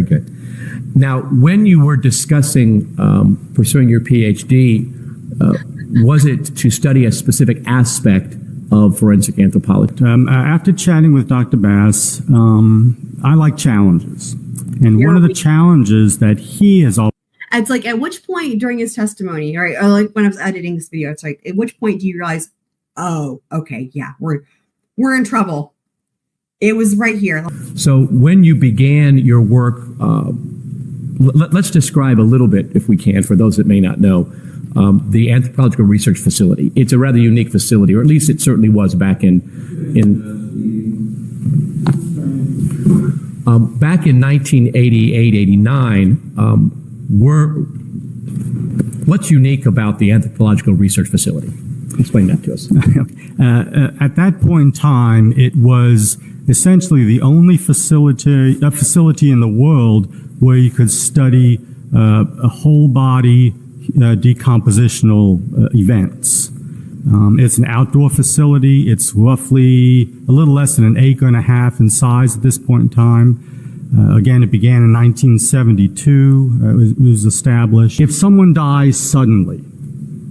Very good. Now, when you were discussing pursuing your PhD, was it to study a specific aspect of forensic anthropology? After chatting with Dr. Bass, I like challenges. And one of the challenges that he has always... It's like, at which point during his testimony, right? Or like when I was editing this video, it's like, at which point do you realize, oh, okay, yeah, we're in trouble. It was right here. So when you began your work, let's describe a little bit, if we can, for those that may not know, the Anthropological Research Facility. It's a rather unique facility, or at least it certainly was back in 1988, 89. What's unique about the Anthropological Research Facility? Explain that to us. At that point in time, it was essentially the only facility in the world where you could study a whole body decompositional events. It's an outdoor facility. It's roughly a little less than 1.5 acres in size at this point in time. Again, it began in 1972. It was established. If someone dies suddenly,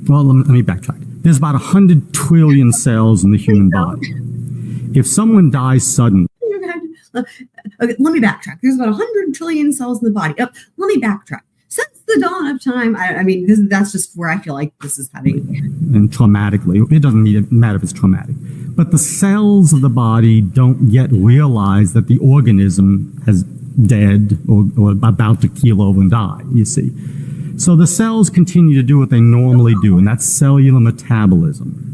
well, let me backtrack. There's about 100 trillion cells in the human body. If someone dies suddenly... Okay, let me backtrack. There's about 100 trillion cells in the body. Let me backtrack. Since the dawn of time, I mean, that's just where I feel like this is heading. And traumatically. It doesn't matter if it's traumatic. But the cells of the body don't yet realize that the organism is dead or about to keel over and die, you see. So the cells continue to do what they normally do, and that's cellular metabolism.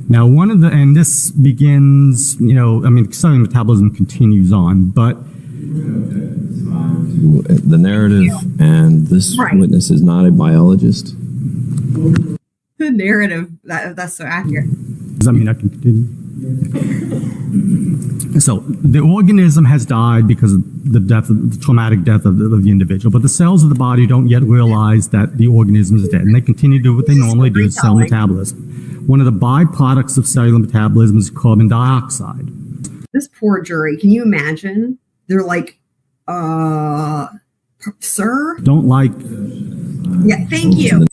Now, and this begins, cellular metabolism continues on, but... The narrative, and this witness is not a biologist. The narrative, that's so accurate. Does that mean I can continue? So the organism has died because of the traumatic death of the individual, but the cells of the body don't yet realize that the organism is dead, and they continue to do what they normally do, cell metabolism. One of the byproducts of cellular metabolism is carbon dioxide. This poor jury, can you imagine? They're like, sir? Don't like... Yeah, thank you.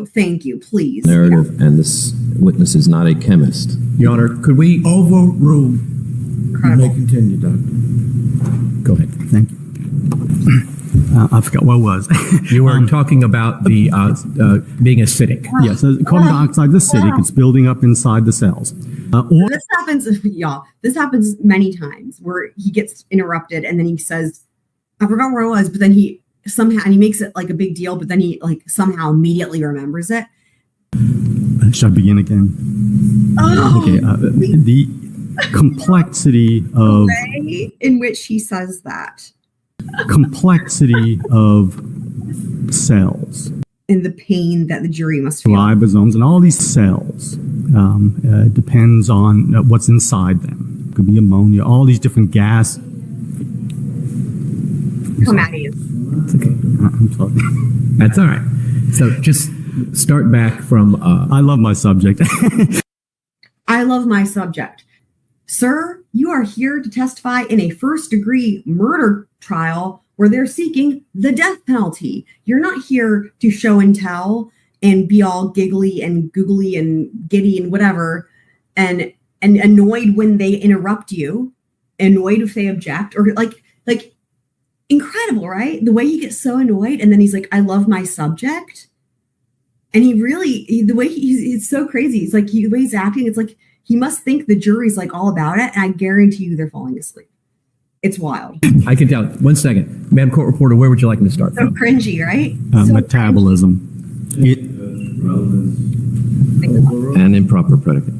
Thank you, please. Narrative, and this witness is not a chemist. Your Honor, could we... Overrule. Incredible. You may continue, Doctor. Go ahead. Thank you. I forgot what it was. You were talking about the being acidic. Yes, carbon dioxide is acidic. It's building up inside the cells. This happens, y'all. This happens many times where he gets interrupted and then he says, I forgot where it was, but then he makes it like a big deal, but then he like somehow immediately remembers it. Should I begin again? Oh, okay. The complexity of... The way in which he says that. Complexity of cells. And the pain that the jury must feel. Ribosomes and all these cells depends on what's inside them. It could be ammonia, all these different gas. Come at you. It's okay. I'm sorry. That's all right. So just start back from... I love my subject. I love my subject. Sir, you are here to testify in a first-degree murder trial where they're seeking the death penalty. You're not here to show and tell and be all giggly and googly and giddy and whatever and annoyed when they interrupt you, annoyed if they object, or like incredible, right? The way he gets so annoyed and then he's like, I love my subject. And the way it's so crazy. It's like the way he's acting, it's like he must think the jury's like all about it. And I guarantee you they're falling asleep. It's wild. I can tell. 1 second. Madam Court Reporter, where would you like me to start so from? Cringy, right? So metabolism. And improper predicate.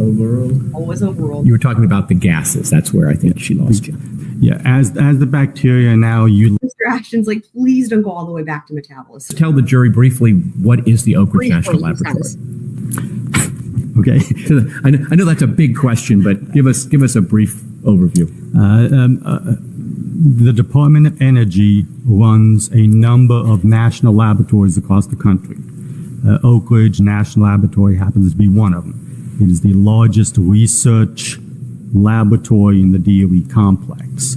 Overruled. Always overruled. You were talking about the gases. That's where I think she lost you. Yeah, as the bacteria now you... Mr. Ashton's like, please don't go all the way back to metabolism. Tell the jury briefly, what is the Oak Ridge National Laboratory? Okay. I know that's a big question, but give us a brief overview. The Department of Energy runs a number of national laboratories across the country. Oak Ridge National Laboratory happens to be one of them. It is the largest research laboratory in the DOE complex.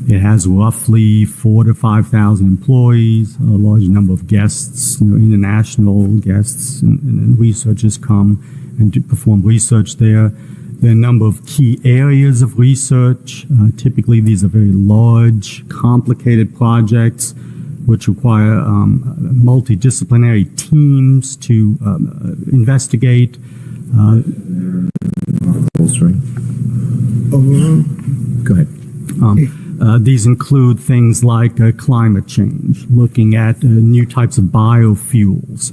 It has roughly 4,000 to 5,000 employees, a large number of guests, international guests and researchers come and to perform research there. There are a number of key areas of research. Typically, these are very large, complicated projects which require multidisciplinary teams to investigate. Overall. Go ahead. These include things like climate change, looking at new types of biofuels.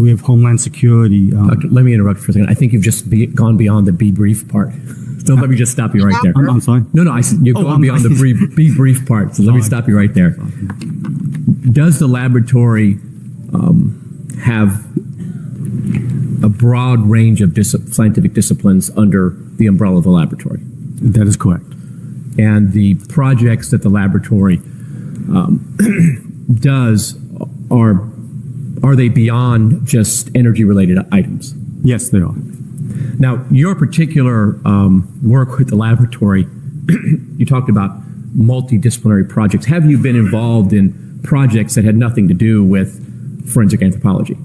We have Homeland Security. Doctor, let me interrupt for a second. I think you've just gone beyond the be brief part. So let me just stop you right there. I'm sorry? No, I said you've gone beyond the be brief part. So let me stop you right there. Does the laboratory have a broad range of scientific disciplines under the umbrella of the laboratory? That is correct. And the projects that the laboratory does, are they beyond just energy-related items? Yes, they are. Now, your particular work with the laboratory, you talked about multidisciplinary projects. Have you been involved in projects that had nothing to do with forensic anthropology?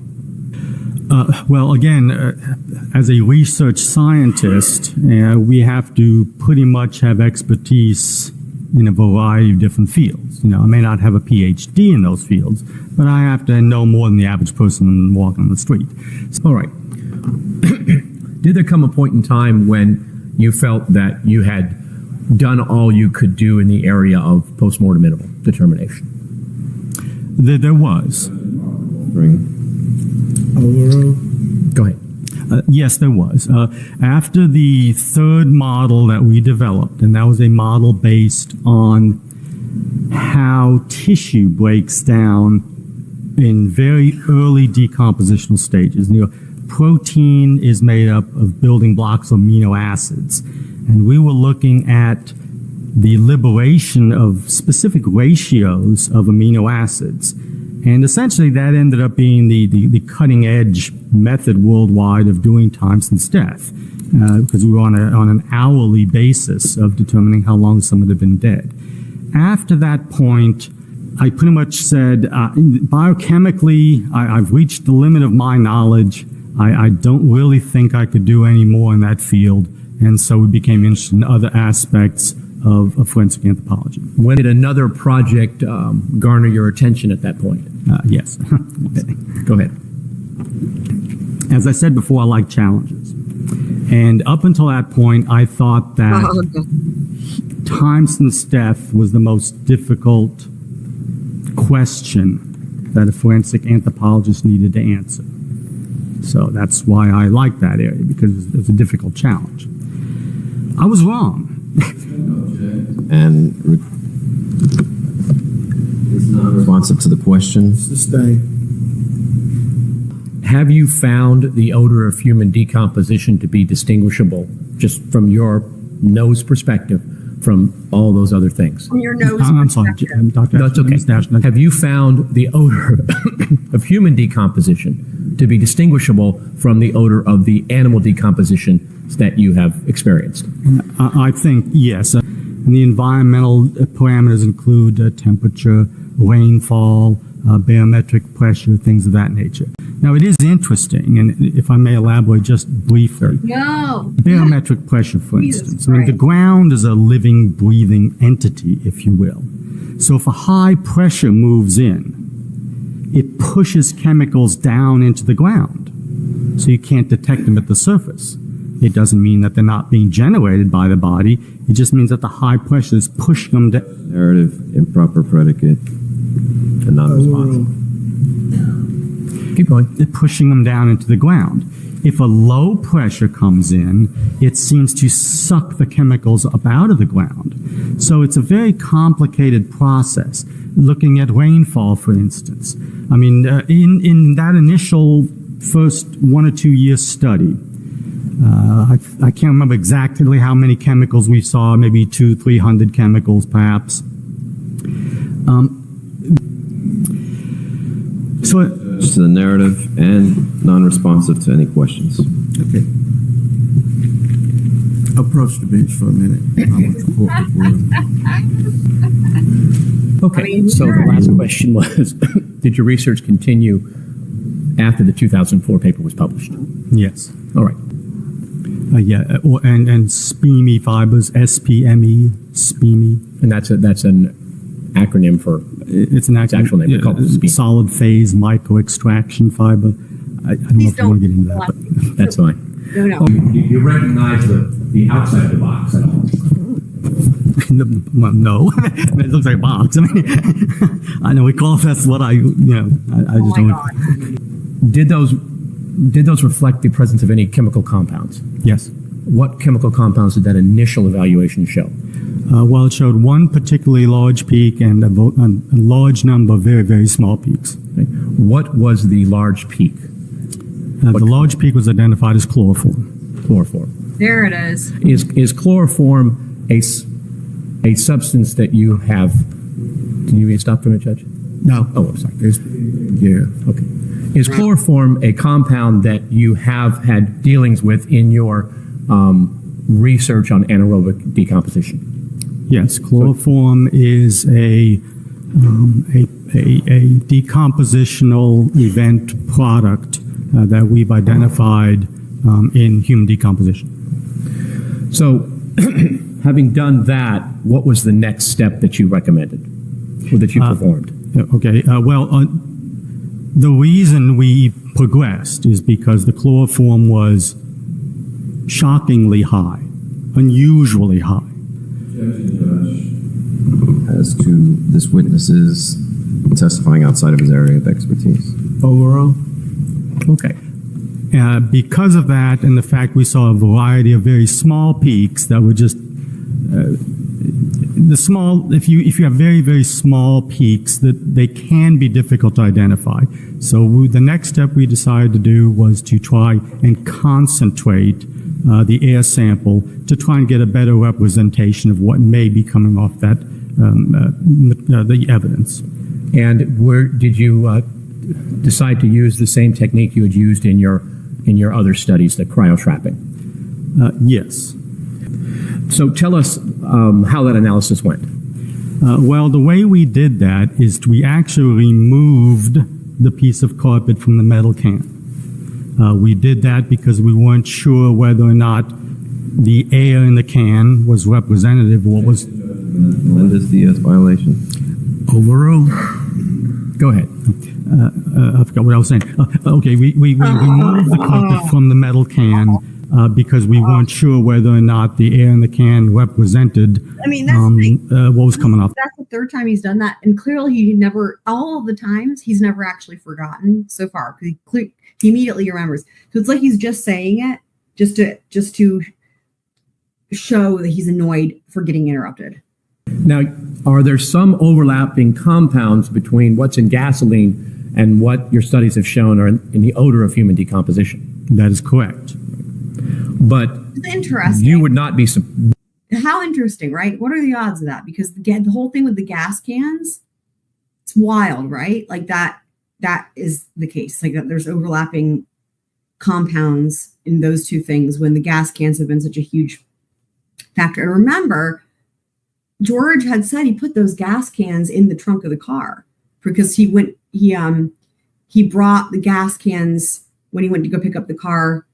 Well, again, as a research scientist, we have to pretty much have expertise in a variety of different fields. I may not have a PhD in those fields, but I have to know more than the average person walking on the street. All right. Did there come a point in time when you felt that you had done all you could do in the area of postmortem interval determination? There was. Overall. Go ahead. Yes, there was. After the third model that we developed, and that was a model based on how tissue breaks down in very early decompositional stages. Protein is made up of building blocks of amino acids, and we were looking at the liberation of specific ratios of amino acids. And essentially that ended up being the cutting edge method worldwide of doing time since death, because we were on an hourly basis of determining how long someone had been dead. After that point, I pretty much said, biochemically, I've reached the limit of my knowledge. I don't really think I could do any more in that field. And so we became interested in other aspects of forensic anthropology. When did another project garner your attention at that point? Yes. Go ahead. As I said before, I like challenges. And up until that point, I thought that time since death was the most difficult question that a forensic anthropologist needed to answer. So that's why I like that area, because it was a difficult challenge. I was wrong. And it's not responsive to the question. Sustain. Have you found the odor of human decomposition to be distinguishable, just from your nose perspective, from all those other things? From your nose I'm sorry, Dr. No, it's okay. Ashton. Have you found the odor of human decomposition to be distinguishable from the odor of the animal decomposition that you have experienced? I think, yes. And the environmental parameters include temperature, rainfall, barometric pressure, things of that nature. Now, it is interesting, and if I may elaborate just briefly. No. Barometric pressure, for Jesus instance. I mean, the ground is a living, breathing entity, if you will. So if a high pressure moves in, it pushes chemicals down into the ground. So you can't detect them at the surface. It doesn't mean that they're not being generated by the body. It just means that the high pressure is pushing them down. Narrative, improper predicate, and non-responsive. Keep going. They're pushing them down into the ground. If a low pressure comes in, it seems to suck the chemicals up out of the ground. So it's a very complicated process. Looking at rainfall, for instance. I mean, in that initial first 1 or 2 year study, I can't remember exactly how many chemicals we saw, maybe 200-300 chemicals perhaps. Just to the narrative and non-responsive to any questions. Okay. Approach the bench for a minute. I want the corporate world. Okay, so the last question was, did your research continue after the 2004 paper was published? Yes. All right. And SPME fibers, SPME, SPME. And that's an acronym for, It's an actual name. We call it SPME. Solid phase micro extraction fiber. I don't know if you want to get into that, but that's fine. No. You recognize the outside of the box at all? no. I mean, it looks like a box. I mean, I know we call it, that's what I just don't. God. Did those reflect the presence of any chemical compounds? Yes. What chemical compounds did that initial evaluation show? Well, it showed one particularly large peak and a large number of very, very small peaks. Okay. What was the large peak? The large peak was identified as chloroform. Chloroform. There it is. Is chloroform a substance that you have? Can you stop for a minute, Judge? No. Oh, I'm sorry. Yeah. Okay. Is chloroform a compound that you have had dealings with in your research on anaerobic decomposition? Yes, chloroform is a decompositional event product that we've identified in human decomposition. So, having done that, what was the next step that you recommended or that you performed? Okay, the reason we progressed is because the chloroform was shockingly high, unusually high. As to this witness's testifying outside of his area of expertise. Overall? Okay. Because of that and the fact we saw a variety of very small peaks that were just the small, if you have very, very small peaks, that they can be difficult to identify. So the next step we decided to do was to try and concentrate the air sample to try and get a better representation of what may be coming off that the evidence. And where did you decide to use the same technique you had used in your other studies, the cryotrapping? Yes. So tell us how that analysis went. Well, the way we did that is we actually removed the piece of carpet from the metal can. We did that because we weren't sure whether or not the air in the can was representative of what was. Melendez-Diaz violation. Overall? Go ahead. I forgot what I was saying. Okay, we removed the carpet from the metal can because we weren't sure whether or not the air in the can represented I mean, that's what was coming off. that's the third time he's done that, and clearly he never, all of the times, he's never actually forgotten so far because he immediately remembers. So it's like he's just saying it just to show that he's annoyed for getting interrupted. Now, are there some overlapping compounds between what's in gasoline and what your studies have shown are in the odor of human decomposition? That is correct. But It's interesting. you would not be. How interesting, right? What are the odds of that? Because the whole thing with the gas cans, it's wild, right? Like that is the case. Like that there's overlapping compounds in those two things when the gas cans have been such a huge factor. And remember, George had said he put those gas cans in the trunk of the car because he brought the gas cans when he went to go pick up the car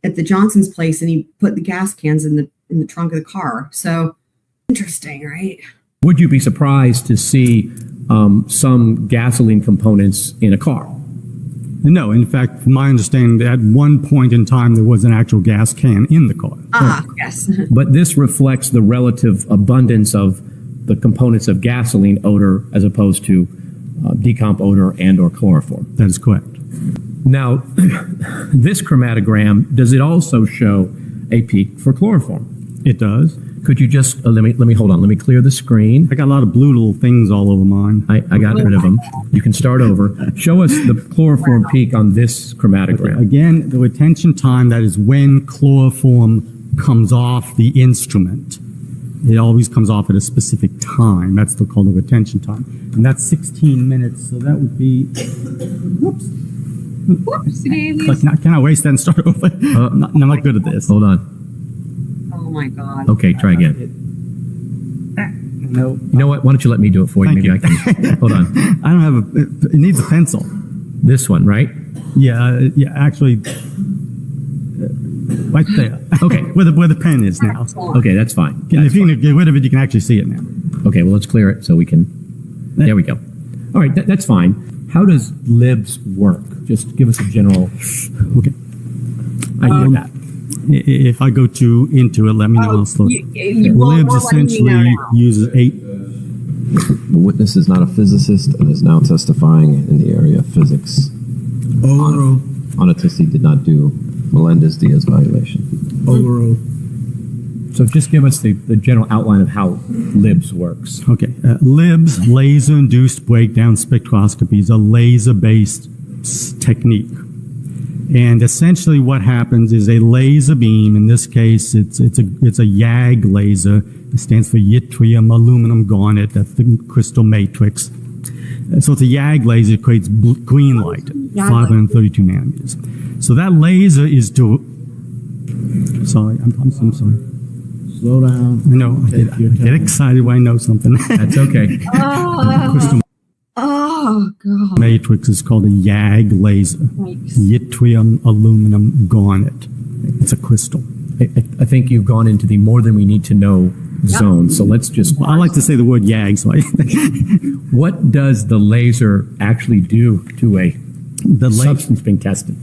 at the Johnson's place, and he put the gas cans in the trunk of the car. So interesting, right? Would you be surprised to see some gasoline components in a car? No, in fact, from my understanding, at one point in time, there was an actual gas can in the car. Yes. But this reflects the relative abundance of the components of gasoline odor as opposed to decomp odor and or chloroform. That is correct. Now, this chromatogram, does it also show a peak for chloroform? It does. Could you just, let me hold on, let me clear the screen. I got a lot of blue little things all over mine. I got rid of them. You can start over. Show us the chloroform peak on this chromatogram. Again, the retention time, that is when chloroform comes off the instrument. It always comes off at a specific time. That's still called the retention time. And that's 16 minutes, so that would be, whoops. Like, can I waste that and start over? I'm not good at this. Hold on. Oh my God. Okay, try again. No, You know what? Why don't you let me do it for you? Thank Maybe you. I can. Hold on. I don't have a. It needs a pencil. This one, right? Yeah, actually, right there. Okay. where the pen is now. Excellent. Okay, that's fine. And if you can get rid of it, you can actually see it now. Okay, well, let's clear it so we can. There we go. All right, that's fine. How does LIBS work? Just give us a general Okay. idea of that. If I go into it, let me know. I'll slow. We're LIBS letting you know essentially now. uses 8. The witness is not a physicist and is now testifying in the area of physics. Oral, On a test he did not do Melendez-Diaz violation. oral. So just give us the general outline of how LIBS works. Okay. LIBS, laser-induced breakdown spectroscopy, is a laser-based technique. And essentially what happens is a laser beam, in this case it's a YAG laser. It stands for yttrium aluminum garnet. That's the crystal matrix. So it's a YAG laser. It creates green light, 532 nanometers. So that laser is sorry, I'm sorry. Slow down. I know, I get excited when I know something. That's okay. Crystal Oh, God. matrix is called a YAG laser. Yikes. Yttrium aluminum garnet. It's a crystal. I think you've gone into the more than we need to know zone. So let's just. I like to say the word YAG, so What does the laser actually do to a the substance being tested?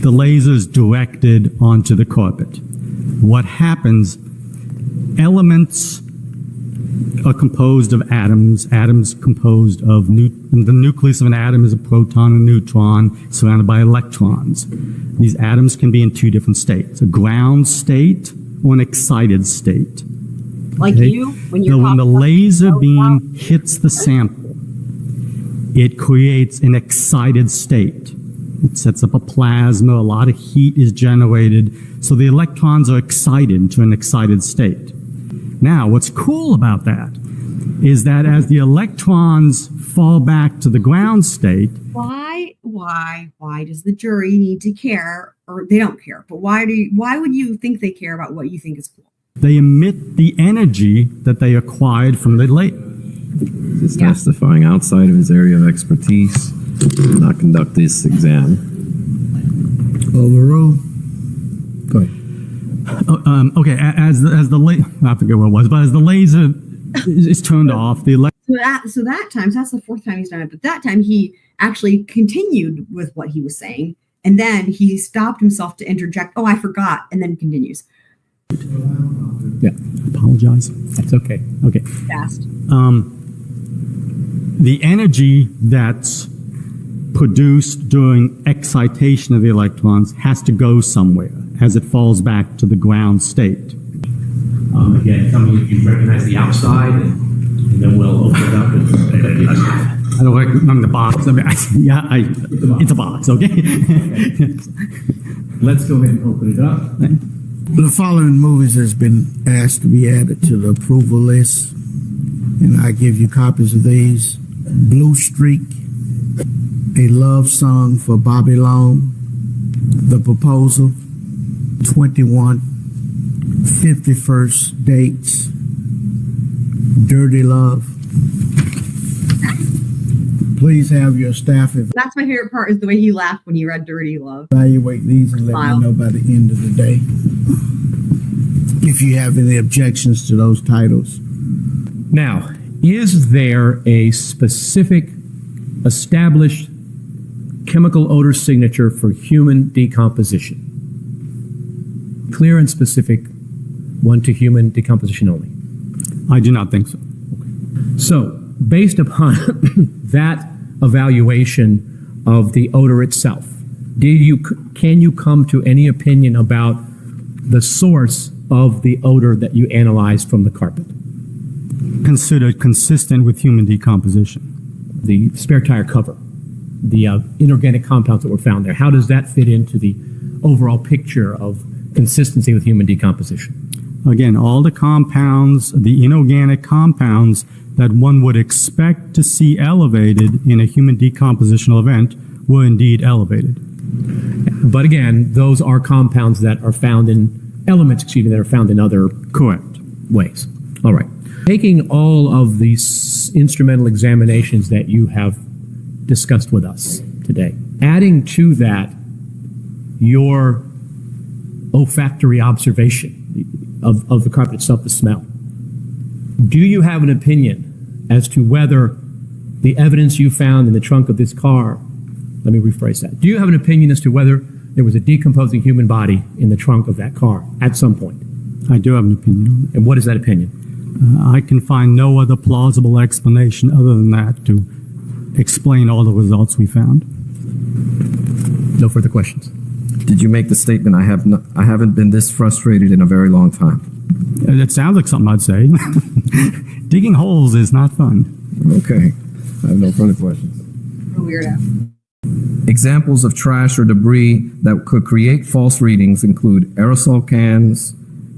the laser is directed onto the carpet. What happens, elements are composed of atoms. Atoms composed of the nucleus of an atom is a proton and neutron surrounded by electrons. These atoms can be in 2 different states, a ground state or an excited state. Like Okay? you, when you're Now, when the talking about- laser beam hits the sample, it creates an excited state. It sets up a plasma, a lot of heat is generated, so the electrons are excited to an excited state. Now, what's cool about that is that as the electrons fall back to the ground state, Why does the jury need to care? Or they don't care, but why would you think they care about what you think is cool? they emit the energy that they acquired from the laser. He's testifying outside of his area of expertise. Did not conduct this exam. Overruled. Go ahead. Okay, as the I forget what it was, but as the laser is turned off, the So that time, so that's the 4th time he's done it, but that time he actually continued with what he was saying, and then he stopped himself to interject, oh, I forgot, and then continues. Yeah, apologize. that's okay. Okay. Fast. The energy that's produced during excitation of the electrons has to go somewhere as it falls back to the ground state. Again, tell me if you recognize the outside, and then we'll open it up. I don't recognize the box. I mean, it's a box, okay? Let's go ahead and open it up. The following movies has been asked to be added to the approval list, and I give you copies of these. Blue Streak, A Love Song for Bobby Long, The Proposal, 21, 51st Dates, Dirty Love. Please have your staff That's my favorite part, is the way he laughed when he read Dirty Love. evaluate these and let Smile. me know by the end of the day if you have any objections to those titles. Now, is there a specific established chemical odor signature for human decomposition? Clear and specific, one to human decomposition only. I do not think so. So, based upon that evaluation of the odor itself, can you come to any opinion about the source of the odor that you analyzed from the carpet? Considered consistent with human decomposition. The spare tire cover, the inorganic compounds that were found there, how does that fit into the overall picture of consistency with human decomposition? Again, all the compounds, the inorganic compounds that one would expect to see elevated in a human decompositional event were indeed elevated. But again, those are compounds that are found in elements, that are found in other Correct. ways. All right. Taking all of these instrumental examinations that you have discussed with us today, adding to that your olfactory observation of the carpet itself, the smell, do you have an opinion as to whether the evidence you found in the trunk of this car, let me rephrase that, do you have an opinion as to whether there was a decomposing human body in the trunk of that car at some point? I do have an opinion on it. And what is that opinion? I can find no other plausible explanation other than that to explain all the results we found. No further questions. Did you make the statement, I haven't been this frustrated in a very long time? It sounds like something I'd say. Digging holes is not fun. Okay. I have no further questions. Weirdo. Examples of trash or debris that could create false readings include aerosol cans,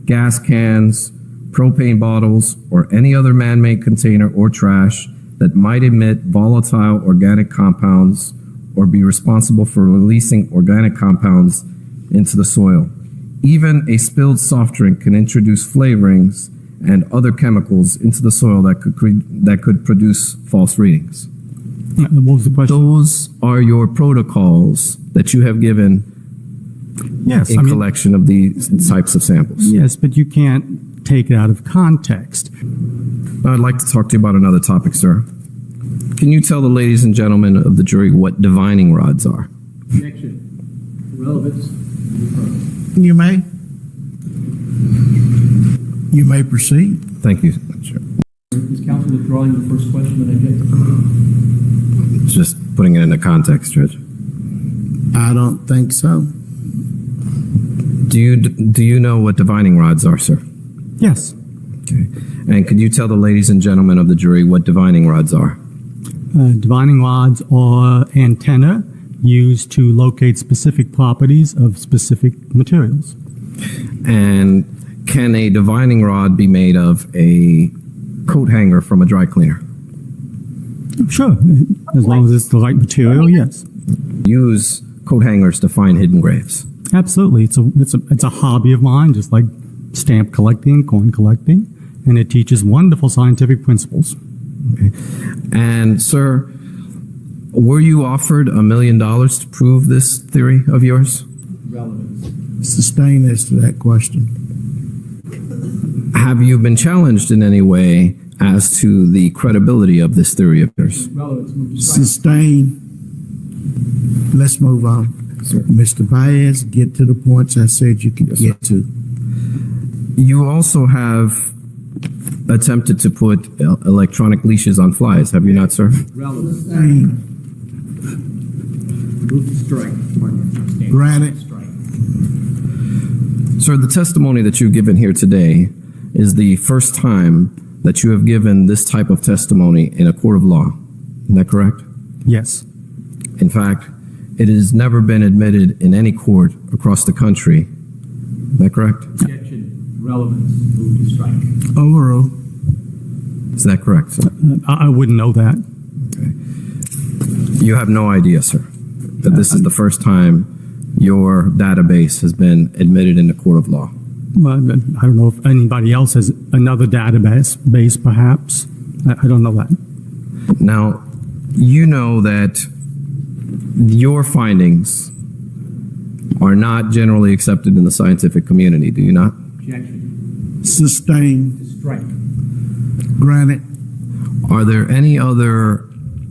gas cans, propane bottles, or any other man-made container or trash that might emit volatile organic compounds or be responsible for releasing organic compounds into the soil. Even a spilled soft drink can introduce flavorings and other chemicals into the soil that could produce false readings. What was the question? Those are your protocols that you have given Yes, in collection of these types of samples. yes, but you can't take it out of context. I'd like to talk to you about another topic, sir. Can you tell the ladies and gentlemen of the jury what divining rods are? Objection. Relevance. You may. You may proceed. Thank you, sir. Is counsel withdrawing the first question that I did? It's just putting it into context, Judge. I don't think so. Do you know what divining rods are, sir? Yes. Okay. And could you tell the ladies and gentlemen of the jury what divining rods are? Divining rods are antenna used to locate specific properties of specific materials. And can a divining rod be made of a coat hanger from a dry cleaner? Sure, as long as it's the right material, yes. Use coat hangers to find hidden graves. Absolutely, it's a hobby of mine, just like stamp collecting, coin collecting, and it teaches wonderful scientific principles. Okay. And sir, were you offered $1 million to prove this theory of yours? Relevance. Sustain as to that question. Have you been challenged in any way as to the credibility of this theory of yours? Relevance. Move to strike. Sustain. Let's move on. Sir. Mr. Baez, get to the points I said you could get to. You also have attempted to put electronic leashes on flies, have you not, sir? Relevance. Sustain. Move to strike. Stand. Granted. Strike. Sir, the testimony that you've given here today is the first time that you have given this type of testimony in a court of law. Isn't that correct? Yes. In fact, it has never been admitted in any court across the country. Is that correct? Objection. Relevance. Move to strike. Overruled. Is that correct, sir? I wouldn't know that. You have no idea, sir, that this is the first time your database has been admitted in a court of law. Well, I don't know if anybody else has another database, perhaps. I don't know that. Now, you know that your findings are not generally accepted in the scientific community, do you not? Objection. Sustain. To strike. Granted. Are there any other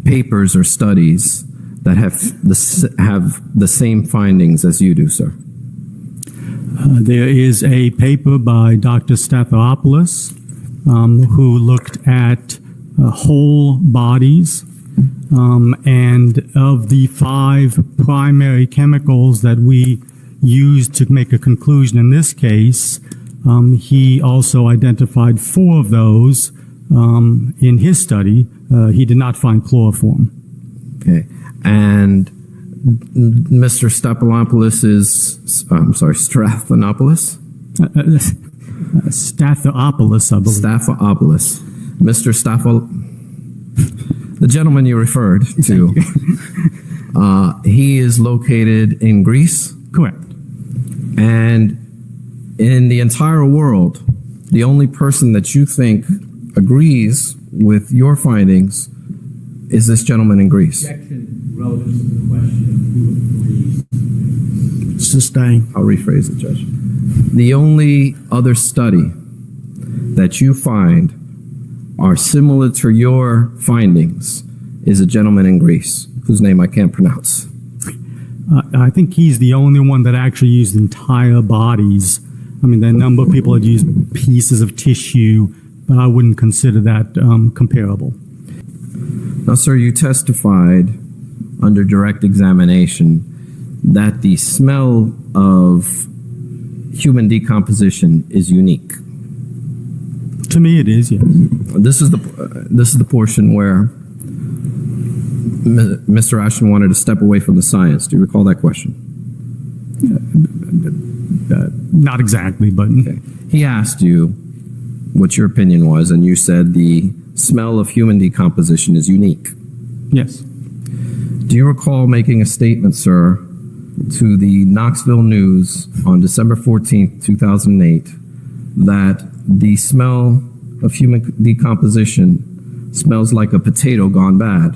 papers or studies that have the same findings as you do, sir? There is a paper by Dr. Stathopoulos who looked at whole bodies, and of the 5 primary chemicals that we used to make a conclusion in this case, he also identified 4 of those in his study. He did not find chloroform. Okay. And Mr. Stathopoulos is, Strathanopoulos? Stathopoulos, I believe. Stathopoulos. Mr. The gentleman you referred to, he is located in Greece. Correct. And In the entire world, the only person that you think agrees with your findings is this gentleman in Greece. Objection relative to the question of who agrees. Sustain. I'll rephrase it, Judge. The only other study that you find are similar to your findings is a gentleman in Greece, whose name I can't pronounce. I think he's the only one that actually used entire bodies. I mean, there are a number of people that use pieces of tissue, but I wouldn't consider that comparable. Now, sir, you testified under direct examination that the smell of human decomposition is unique. To me, it is, yes. This is the portion where Mr. Ashton wanted to step away from the science. Do you recall that question? Not exactly, but Okay. He asked you what your opinion was, and you said the smell of human decomposition is unique. yes. Do you recall making a statement, sir, to the Knoxville News on December 14th, 2008, that the smell of human decomposition smells like a potato gone bad?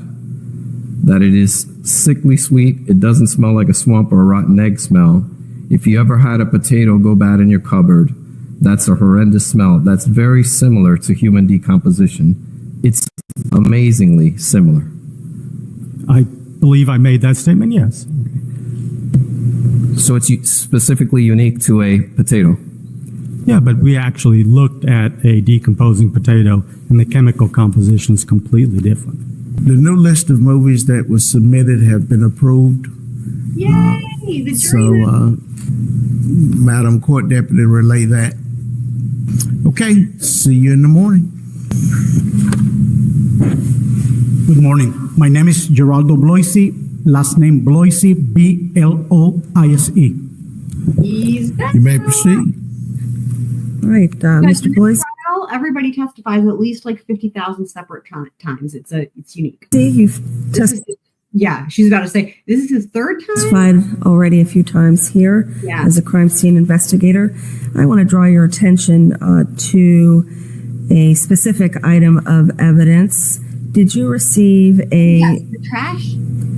That it is sickly sweet, it doesn't smell like a swamp or a rotten egg smell. If you ever had a potato go bad in your cupboard, that's a horrendous smell. That's very similar to human decomposition. It's amazingly similar. I believe I made that statement, yes. So it's specifically unique to a potato. Yeah, but we actually looked at a decomposing potato, and the chemical composition is completely different. The new list of movies that was submitted have been approved. Yay! The So, jury. Madam Court Deputy, relay that. Okay, see you in the morning. Good morning. My name is Gerardo Bloise, last name Bloise, Bloise. He's back. You may proceed. All right, Mr. Bloise, Trial, everybody testifies at least like 50,000 separate times. It's unique. you've This is- yeah, she's about to say this is his third time. testified already a few times here Yeah. as a crime scene investigator. I want to draw your attention to a specific item of evidence. Did you receive a Yes, the trash.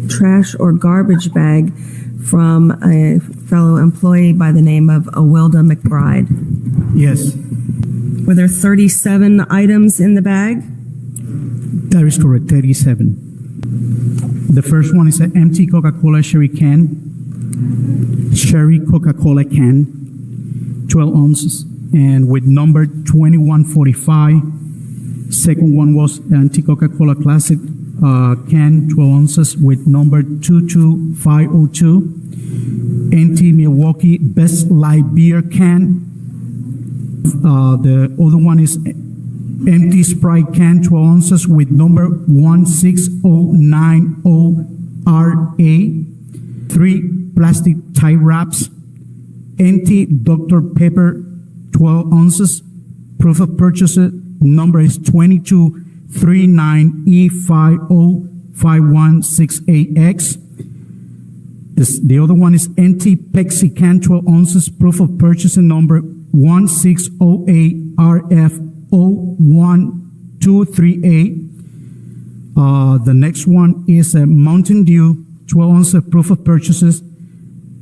trash or garbage bag from a fellow employee by the name of Awilda McBride? Yes, Were there 37 items in the bag? that is correct, 37. The first one is an empty Coca-Cola cherry Coca-Cola can, 12 ounces, and with number 2145. Second one was empty Coca-Cola Classic can, 12 ounces, with number 22502. Empty Milwaukee Best Light Beer can. The other one is empty Sprite can, 12 ounces, with number 16090RA. 3 plastic tie wraps. Empty Dr. Pepper, 12 ounces. Proof of purchase number is 2239E505168X. The other one is empty Pepsi can, 12 ounces. Proof of purchase number 1608RF01238. The next one is a Mountain Dew, 12 ounces. Proof of purchases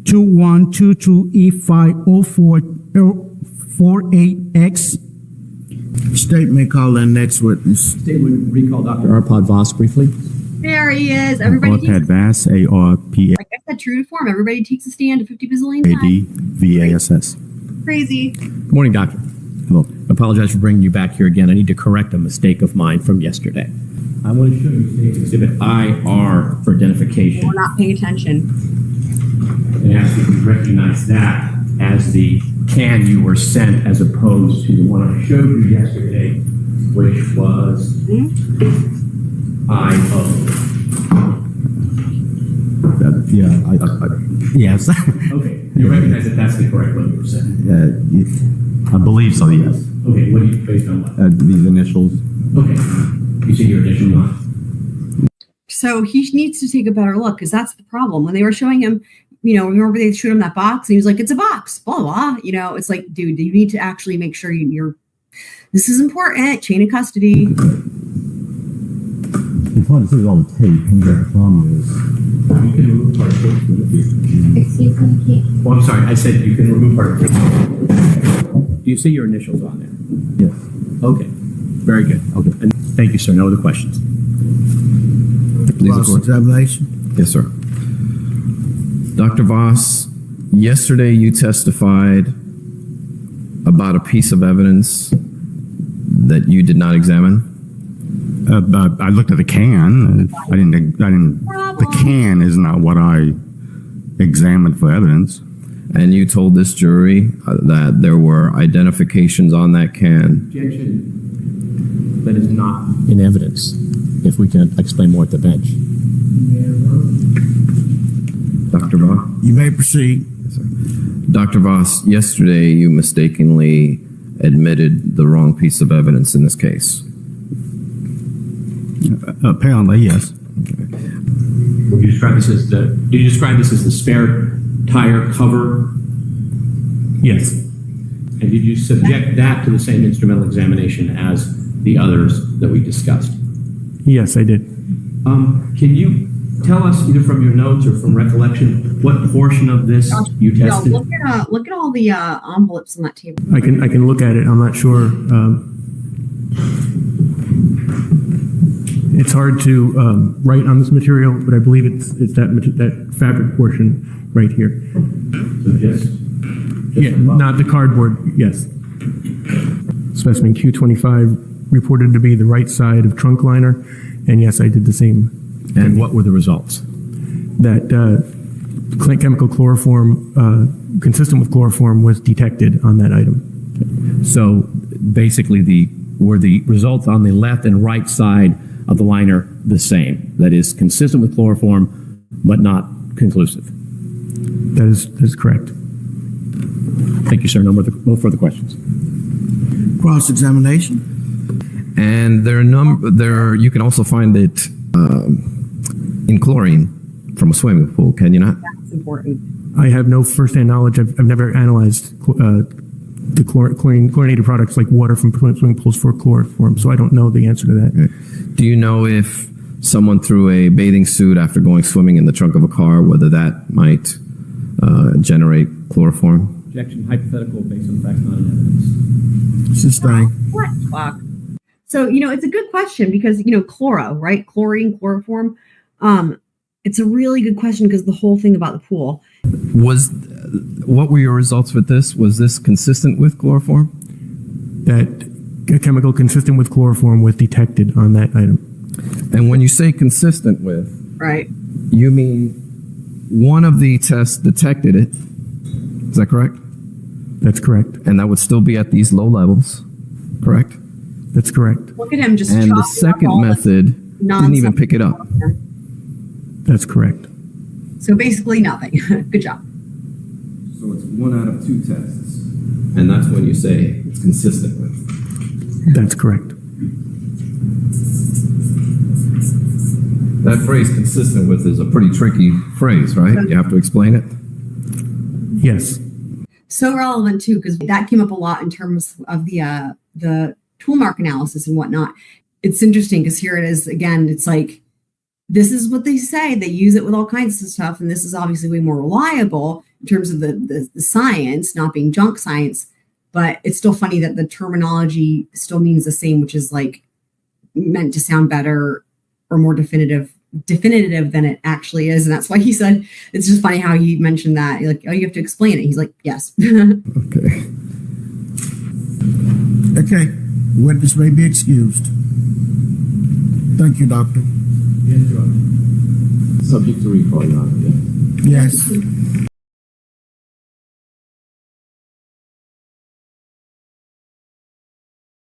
2122E50448X. State may call in next witness. State would recall Dr. Arpad Vass briefly. There he is. Everybody Arpad takes, Vass, ARPAD like I said, true to form. Everybody takes a stand 50 bazillion times. VASS. Crazy. Good morning, doctor. Hello. I apologize for bringing you back here again. I need to correct a mistake of mine from yesterday. I want to show you State Exhibit IR for identification We're not paying attention. and ask if you recognize that as the can you were sent as opposed to the one I showed you yesterday, which was IO. Yes. Okay, you recognize that that's the correct one you were sent. I believe so, yes. Okay, what do you, based on what? These initials. Okay, you see your additional line. So he needs to take a better look because that's the problem. When they were showing him remember they showed him that box and he was like, it's a box, blah, blah. It's like, dude, you need to actually make sure this is important, chain of custody. It's hard to see with all the tape. And the problem is, You can remove part of it. Excuse me, Oh, I'm sorry. I said you can remove part of it. Do you see your initials on there? yes. Okay. Very good. Okay. And thank you, sir. No other questions. Please, of course. Cross-examination. Yes, sir. Dr. Voss, yesterday you testified about a piece of evidence that you did not examine. I looked at the can. I didn't. The can is not what I examined for evidence. And you told this jury that there were identifications on that can. Objection. That is not in evidence. If we can explain more at the bench. Dr. Voss? You may proceed. Yes, sir. Dr. Voss, yesterday you mistakenly admitted the wrong piece of evidence in this case. Apparently, yes. Would you describe this as did you describe this as the spare tire cover? Yes. And did you subject that to the same instrumental examination as the others that we discussed? Yes, I did. Can you tell us, either from your notes or from recollection, what portion of this you tested? Look at all the envelopes on that table. I can look at it. I'm not sure. It's hard to write on this material, but I believe it's that fabric portion right here. So just Yeah, not the cardboard. Yes. Specimen Q25 reported to be the right side of trunk liner, and yes, I did the same. And what were the results? That chemical chloroform, consistent with chloroform, was detected on that item. So basically, were the results on the left and right side of the liner the same? That is consistent with chloroform, but not conclusive. That is correct. Thank you, sir. No further questions. Cross-examination. And you can also find it in chlorine from a swimming pool, can you not? That's important. I have no firsthand knowledge. I've never analyzed the chlorinated products like water from swimming pools for chloroform, so I don't know the answer to that. Okay. Do you know if someone threw a bathing suit after going swimming in the trunk of a car, whether that might generate chloroform? Objection, hypothetical, based on facts, not in evidence. Sustain. What fuck? So, it's a good question because, chloro, right? Chlorine, chloroform. It's a really good question because the whole thing about the pool. What were your results with this? Was this consistent with chloroform? That a chemical consistent with chloroform was detected on that item. And when you say consistent with, Right. you mean one of the tests detected it. Is that correct? That's correct. And that would still be at these low levels, correct? That's correct. Look at him just And the chopping up second all method the didn't even pick it up. That's correct. So basically nothing. Good job. So it's 1 out of 2 tests. And that's when you say it's consistent with. That's correct. That phrase consistent with is a pretty tricky phrase, right? You have to explain it. Yes. So relevant too, because that came up a lot in terms of the tool mark analysis and whatnot. It's interesting because here it is again. It's like, this is what they say. They use it with all kinds of stuff. And this is obviously way more reliable in terms of the science, not being junk science. But it's still funny that the terminology still means the same, which is like meant to sound better or more definitive than it actually is. And that's why he said, it's just funny how he mentioned that. You're like, oh, you have to explain it. He's like, yes. Okay. Okay. Witness may be excused. Thank you, doctor. Subject to recall, Your Honor. Yes.